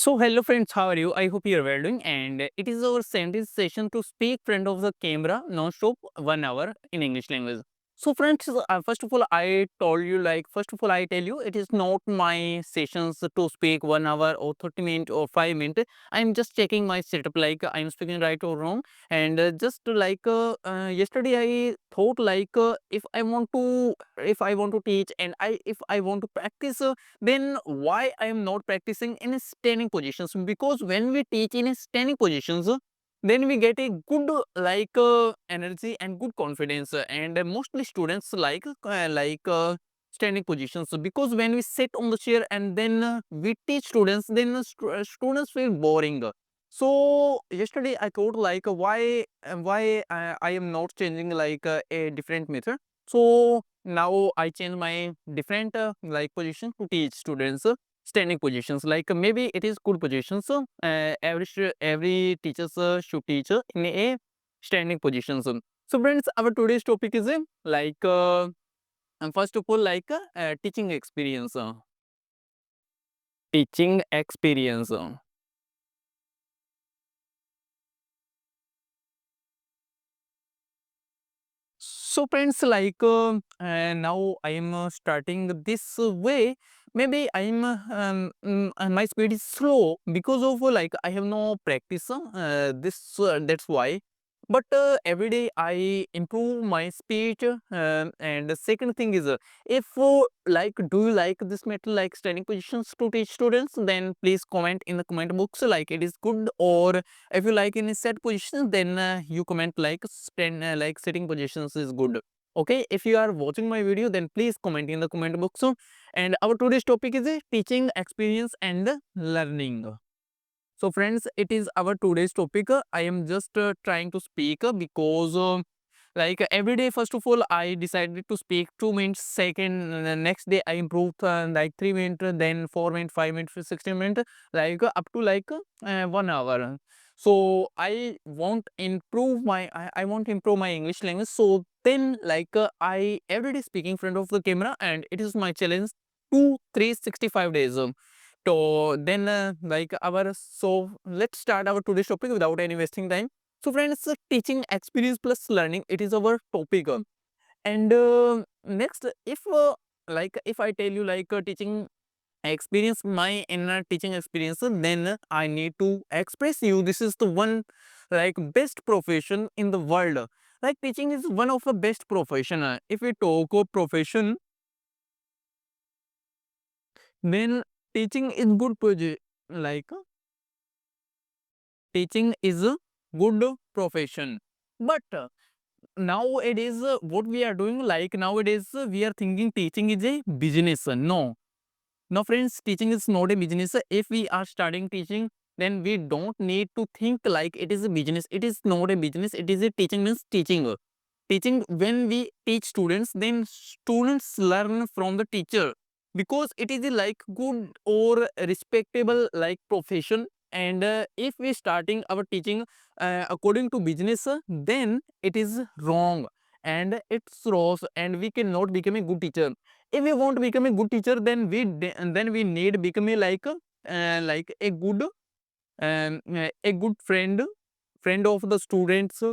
So hello friends, how are you? I hope you are well doing, and it is our 70th session to speak front of the camera non-stop 1 hour in English language. So friends, first of all, I told you first of all I tell you it is not my sessions to speak 1 hour or 30 minutes or 5 minutes. I'm just checking my setup I'm speaking right or wrong, and yesterday I thought if I want to teach and I if I want to practice. Then why I am not practicing in standing positions? Because when we teach in standing positions, then we get a good energy and good confidence, and mostly students standing positions, because when we sit on the chair and then we teach students, then students feel boring. So yesterday I thought why I am not changing a different method. So now I change my different position to teach students standing positions. Maybe it is good positions. Every teachers should teach in a standing positions. So friends, our today's topic is first of all teaching experience. Teaching experience. So friends, now I am starting this way. Maybe my speed is slow because of I have no practice. This That's why. But every day I improve my speech. And the second thing is, if do you like this method, like standing positions to teach students? Then please comment in the comment box like it is good, or if you like in a set position, then you comment like sitting positions is good. Okay, if you are watching my video, then please comment in the comment box. And our today's topic is teaching experience and learning. So friends, it is our today's topic. I am just trying to speak because every day, first of all, I decided to speak 2 minutes. Second, next day I improved 3 minutes, then 4 minutes, 5 minutes, 16 minutes, up to 1 hour. So I want to improve my English language. So then I every day speaking in front of the camera, and it is my challenge 365 days. So then, let's start our today's topic without any wasting time. So, friends, teaching experience plus learning, it is our topic. And next, if I tell you teaching experience, my inner teaching experience, then I need to express you. This is the one best profession in the world. Like teaching is one of the best profession. If we talk of profession, then teaching is good like teaching is a good profession. But nowadays what we are doing, nowadays we are thinking teaching is a business. No friends, teaching is not a business. If we are starting teaching, then we don't need to think like it is a business. It is not a business, it is a teaching. Means teaching, when we teach students, then students learn from the teacher, because it is a good or respectable profession. And if we starting our teaching according to business, then it is wrong, and it's wrong, and we cannot become a good teacher. If we want to become a good teacher, then we need become a good a good friend of the students,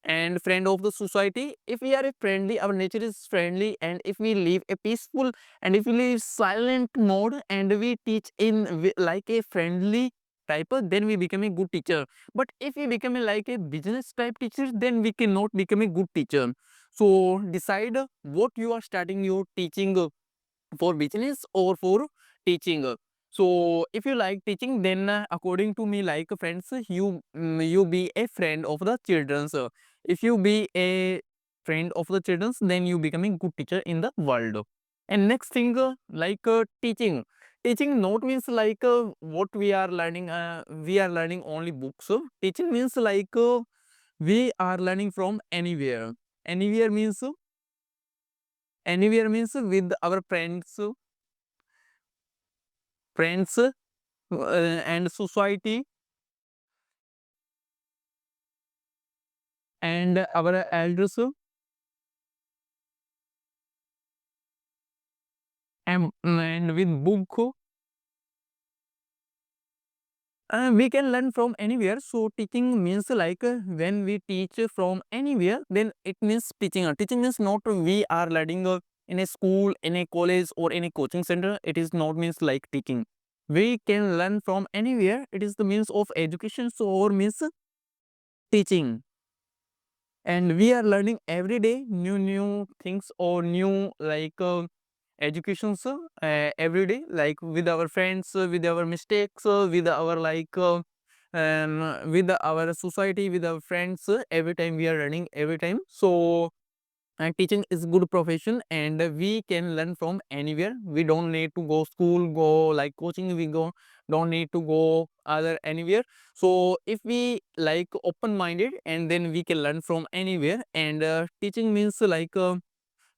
and friend of the society. If we are a friendly, our nature is friendly, and if we live a peaceful, and if we live silent mode, and we teach in like a friendly type, then we become a good teacher. But if we become a business type teacher, then we cannot become a good teacher. So decide what you are starting your teaching, for business or for teaching. So if you like teaching, then according to me, friends, you be a friend of the children's. If you be a friend of the children's, then you becoming good teacher in the world. And next thing, teaching. Teaching not means what we are learning only books. Teaching means we are learning from anywhere. Anywhere means with our friends and society, and our elders, and with book, We can learn from anywhere. So teaching means like when we teach from anywhere, then it means teaching. Teaching means not we are learning in a school, in a college, or in a coaching center. It is not means like teaching. We can learn from anywhere. It is the means of education. So or means teaching, and we are learning every day new things or new like educations every day, like with our friends, with our mistakes, with our like with our society, with our friends, every time we are learning every time. So and teaching is good profession, and we can learn from anywhere. We don't need to go school, go like coaching, we go don't need to go other anywhere. So if we like open minded, and then we can learn from anywhere. And teaching means like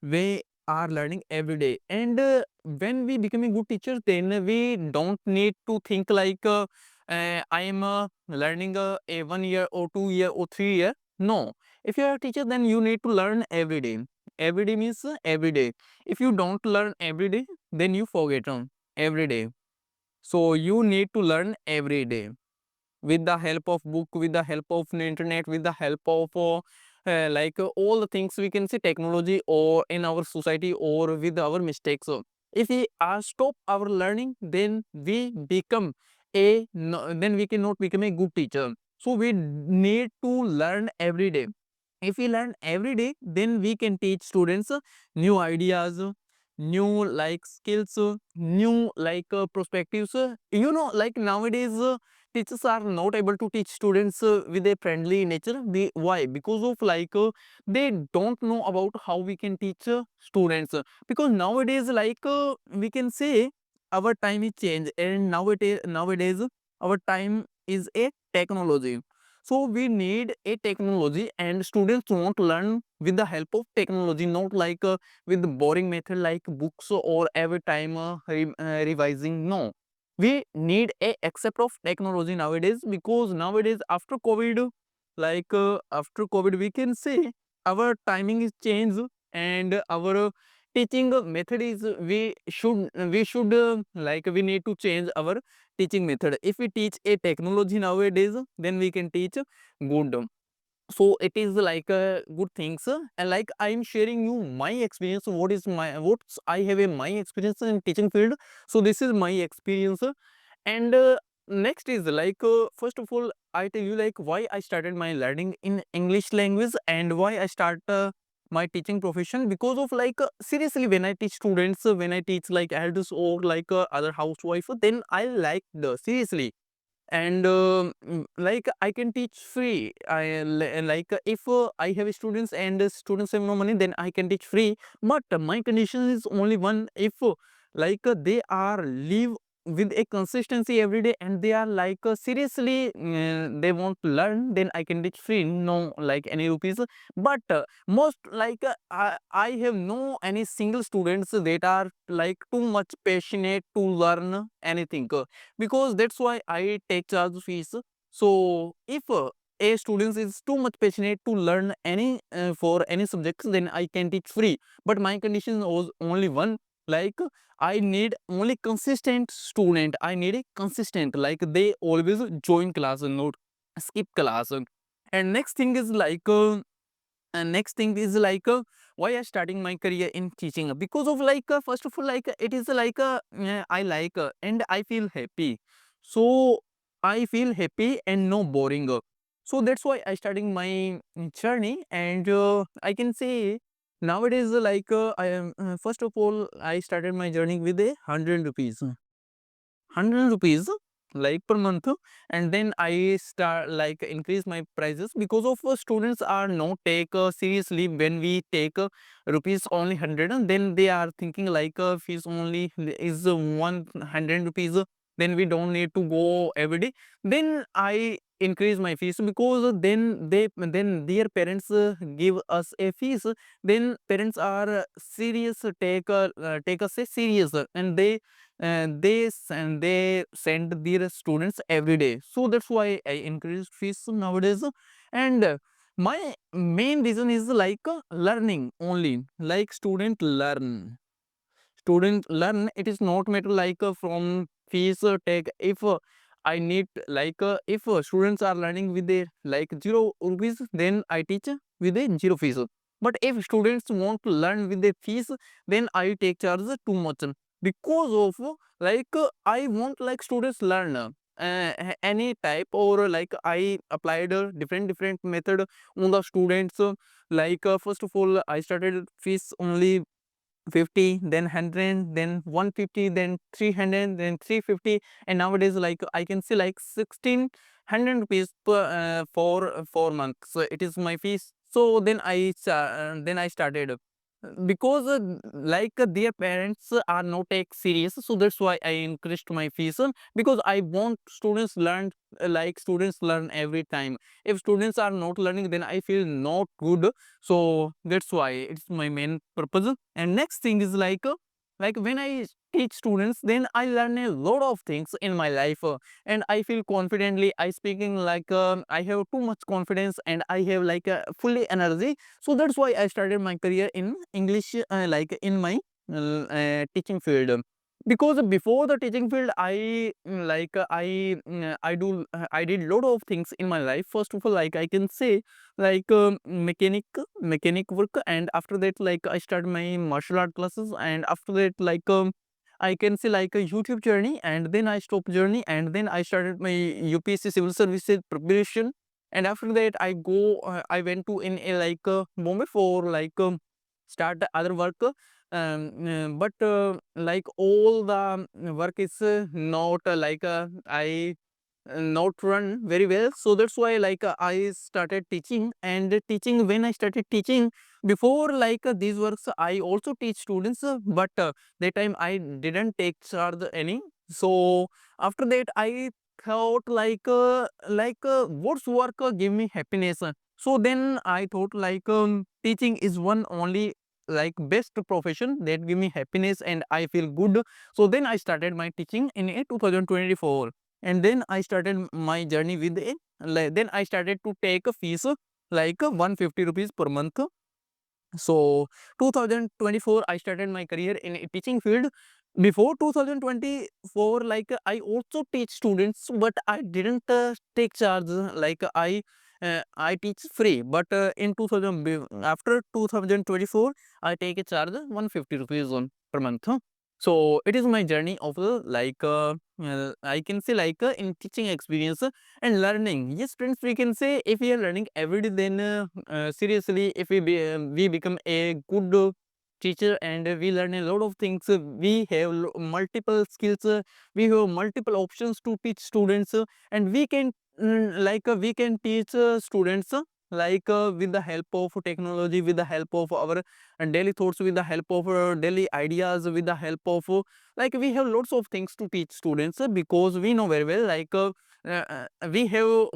we are learning every day. And when we become a good teacher, then we don't need to think like I am learning a 1 year or 2 year or 3 year. No, if you are a teacher, then you need to learn every day. Every day means every day. If you don't learn every day, then you forget every day. So you need to learn every day with the help of book, with the help of the internet, with the help of like all the things we can say technology or in our society or with our mistakes. So if we stop our learning, then we become a no, then we cannot become a good teacher. So we need to learn every day. If we learn every day, then we can teach students new ideas, new like skills, new like perspectives. You know, like nowadays teachers are not able to teach students with a friendly nature. Why? Because of like they don't know about how we can teach students. Because nowadays like we can say our time is changed, and nowadays our time is a technology. So we need a technology, and students want to learn with the help of technology, not like with the boring method like books or every time revising. No, we need a accept of technology nowadays, because nowadays after COVID, like after COVID, we can say our timing is changed, and our teaching method is we should like we need to change our teaching method. If we teach a technology nowadays, then we can teach good. So it is like good things, and like I'm sharing you my experience. What I have a my experience in teaching field. So this is my experience. And next is like first of all, I tell you like why I started my learning in English language and why I start my teaching profession. Because of like seriously, when I teach students, when I teach like elders or like other housewife, then I like the seriously. And like I can teach free. Like if I have students and students have no money, then I can teach free. But my condition is only one: if like they are live with a consistency every day, and they are like seriously they want to learn, then I can teach free, no like any rupees. But most like I have no any single students that are like too much passionate to learn anything, because that's why I take charge fees. So if a student is too much passionate to learn any for any subjects, then I can teach free. But my condition was only one, like I need only consistent student. I need a consistent, like they always join class and not skip class. And next thing is like why I starting my career in teaching. Because of like first of all, like it is like I like and I feel happy. So I feel happy and no boring. So that's why I starting my journey. And I can say nowadays I am first of all I started my journey with a 100 rupees. 100 rupees like per month. And then I start like increase my prices, because of students are not take seriously when we take rupees only 100, and then they are thinking like fees only is 100 rupees, then we don't need to go every day. Then I increase my fees, because then their parents give us a fees. Then parents are serious, take us a serious, and they send their students every day. So that's why I increased fees nowadays. And my main reason is like learning only, like student learn. It is not matter like from fees take. If I need like if students are learning with a like 0 rupees, then I teach with a 0 fees. But if students want to learn with a fees, then I take charge too much, because of I want like students learn any type, or like I applied a different method on the students. First of all, I started fees only 50, then 100, then 150, then 300, then 350, and nowadays like I can see like 1600 rupees per for 4 months. So it is my fees. So then I started, because their parents are not take serious, so that's why I increased my fees, because I want students learn, students learn every time. If students are not learning, then I feel not good. So that's why it's my main purpose. And next thing is like when I teach students, then I learn a lot of things in my life, and I feel confidently I speaking I have too much confidence, and I have fully energy. So that's why I started my career in English, in my teaching field. Because before the teaching field, I did lot of things in my life. First of all, like I can say, mechanic work, and after that I started my martial art classes, and after that I can say like a YouTube journey, and then I stopped journey, and then I started my UPSC civil services preparation. And after that I went to in a Bombay for start the other work. But like all the work is not I not run very well. So that's why I started teaching. And teaching, when I started teaching, before these works I also teach students, but that time I didn't take charge any. So after that I thought what's work give me happiness. So then I thought teaching is one only best profession that give me happiness and I feel good. So then I started my teaching in 2024. And then I started my journey with a then I started to take a fees 150 rupees per month. So 2024 I started my career in a teaching field. Before 2024, I also teach students, but I didn't take charge. I teach free, but in 2000 after 2024 I take a charge 150 rupees on per month. So it is my journey of I can say in teaching experience and learning. Yes, friends, we can say if we are learning every day, then seriously, if we become a good teacher, and we learn a lot of things. We have multiple skills. We have multiple options to teach students, and we can we can teach students. With the help of technology, with the help of our daily thoughts, with the help of daily ideas, with the help of we have lots of things to teach students, because we know very well we have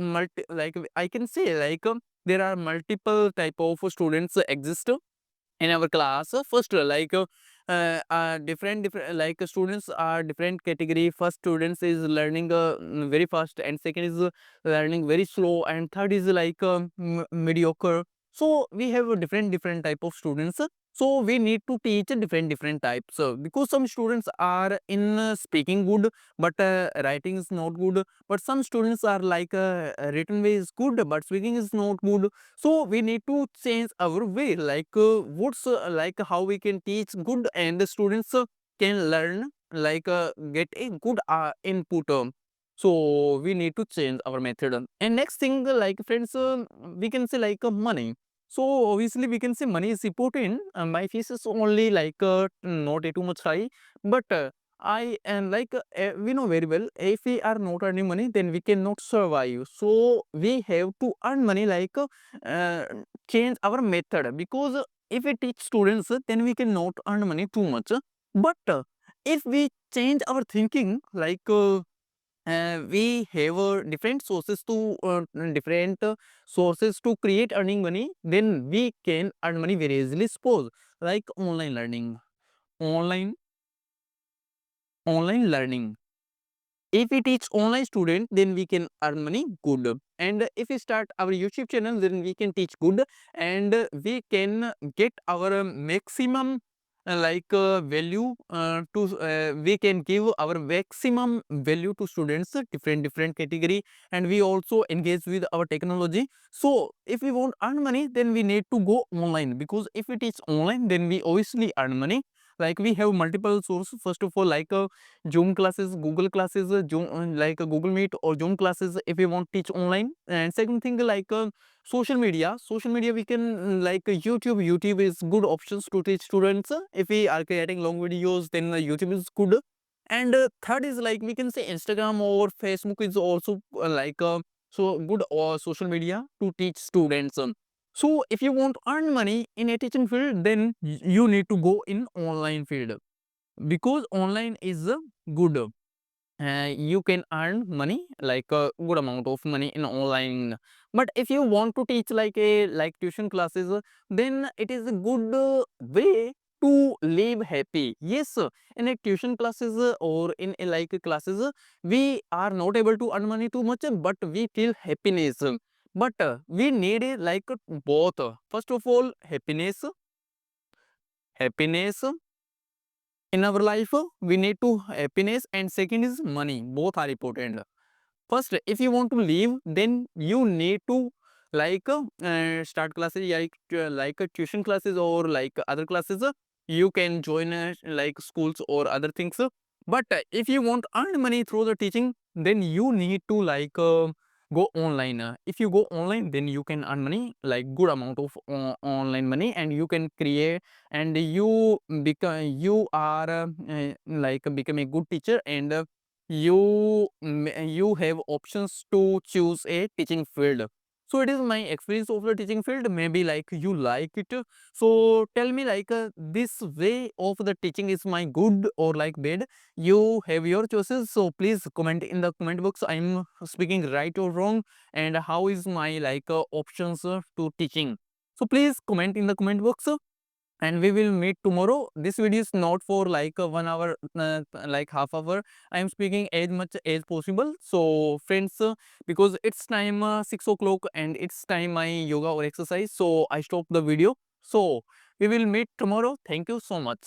I can say there are multiple type of students exist in our class. First different students are different category. First students is learning very fast, and second is learning very slow, and third is mediocre. So we have a different type of students. So we need to teach different types, because some students are in speaking good, but writing is not good. But some students are written way is good, but speaking is not good. So we need to change our way, what's how we can teach good, and the students can learn get a good input. So we need to change our method. And next thing, friends, we can say money. So obviously we can say money is important. My fees is only not too much high, but I am we know very well, if we are not earning money, then we cannot survive. So we have to earn money, uh, change our method, because if we teach students, then we cannot earn money too much. But if we change our thinking, we have different sources to create earning money, then we can earn money very easily. Suppose online learning, online online learning. If we teach online student, then we can earn money good. And if we start our YouTube channel, then we can teach good, and we can get our maximum value to we can give our maximum value to students, different category, and we also engage with our technology. So if we want earn money, then we need to go online, because if it is online, then we obviously earn money. Like we have multiple sources. First of all, Zoom classes, Google classes, Google Meet or Zoom classes if we want teach online. And second thing, social media we can YouTube is good options to teach students. If we are creating long videos, then YouTube is good. And third is like we can say Instagram or Facebook is also so good social media to teach students. So if you want to earn money in a teaching field, then you need to go in online field, because online is good. You can earn money, like a good amount of money in online. But if you want to teach tuition classes, then it is a good way to live happy. Yes, in a tuition classes or in a classes, we are not able to earn money too much, but we feel happiness. But we need a both. First of all, happiness in our life, we need to happiness, and second is money. Both are important. First, if you want to leave, then you need to start classes tuition classes or other classes. You can join schools or other things. But if you want to earn money through the teaching, then you need to go online. If you go online, then you can earn money, like good amount of online money, and you can create, and you are become a good teacher, and you have options to choose a teaching field. So it is my experience of the teaching field. Maybe you like it. So tell me this way of the teaching is my good or bad. You have your choices. So please comment in the comment box. I'm speaking right or wrong, and how is my options to teaching. So please comment in the comment box, and we will meet tomorrow. This video is not for 1 hour, half hour. I am speaking as much as possible. So friends, because it's time 6 o'clock and it's time my yoga or exercise, so I stop the video. So we will meet tomorrow. Thank you so much.